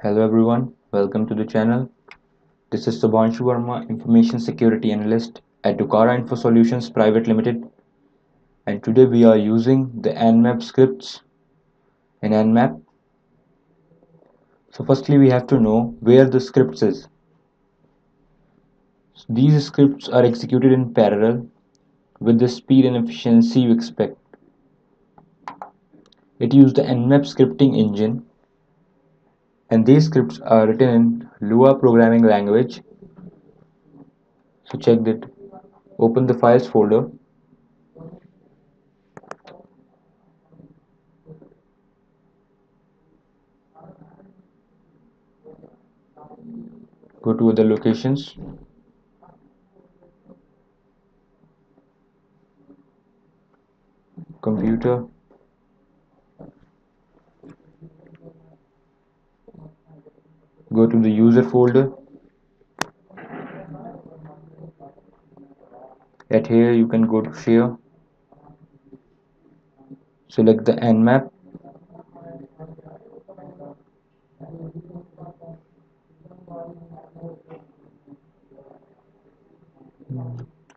Hello everyone, welcome to the channel. This is Subhanshu Verma, Information Security Analyst at Ducara Info Solutions Private Limited, and today we are using the Nmap scripts in Nmap. So firstly we have to know where the scripts is. So these scripts are executed in parallel with the speed and efficiency you expect. It uses the Nmap Scripting Engine, and these scripts are written in Lua programming language. So check that. Open the files folder. Go to other locations. Computer. Go to the user folder. At here you can go to share. Select the Nmap.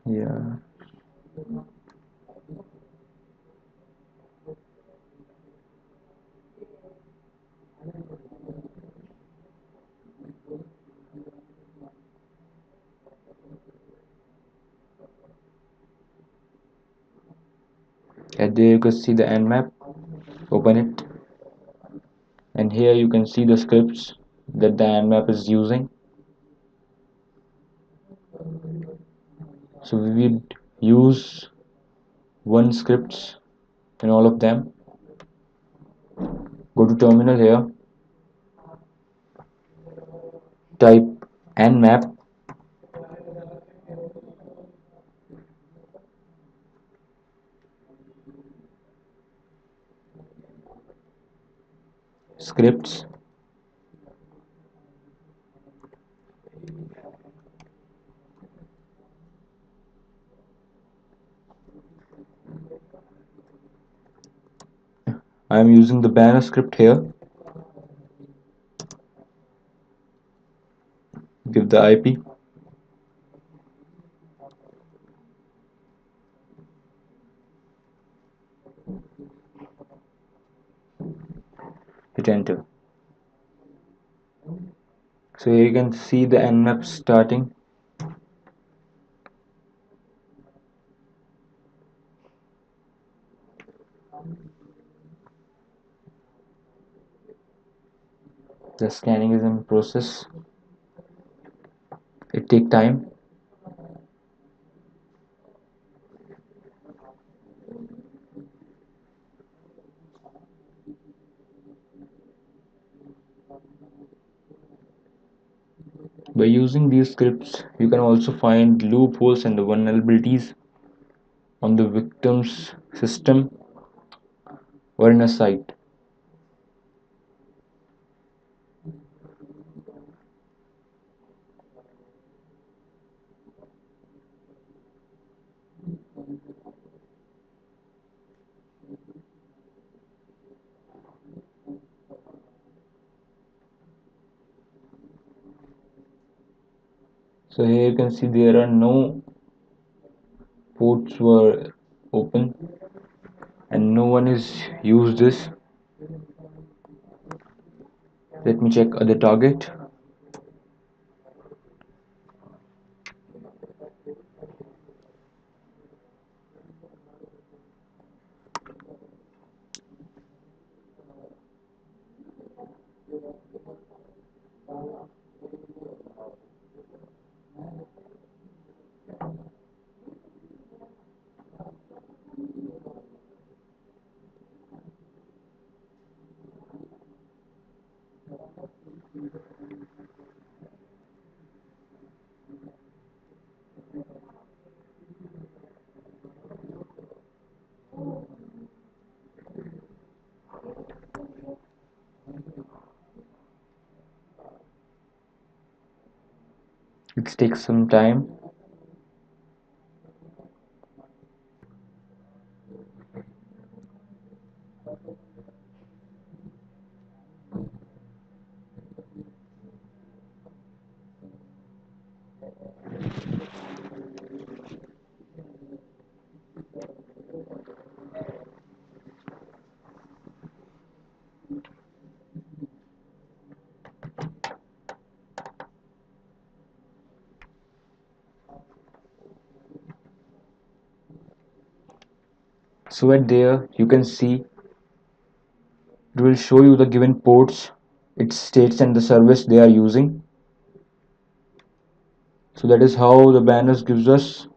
Yeah. At there you can see the Nmap. Open it. And here you can see the scripts that the Nmap is using. So we would use one scripts in all of them. Go to terminal here. Type Nmap. Scripts. I am using the banner script here. Give the IP. Hit enter. So here you can see the Nmap starting. The scanning is in process. It takes time. By using these scripts, you can also find loopholes and the vulnerabilities on the victim's system or in a site. So here you can see there are no ports were open and no one is used this. Let me check other target. It takes some time. So at there you can see it will show you the given ports, its states and the service they are using. So that is how the banners gives us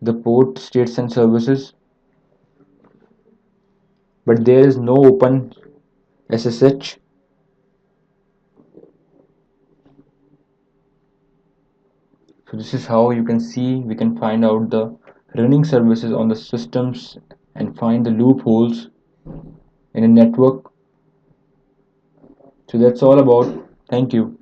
the port, states and services, but there is no open SSH. So this is how you can see we can find out the running services on the systems and find the loopholes in a network. So that's all about. Thank you.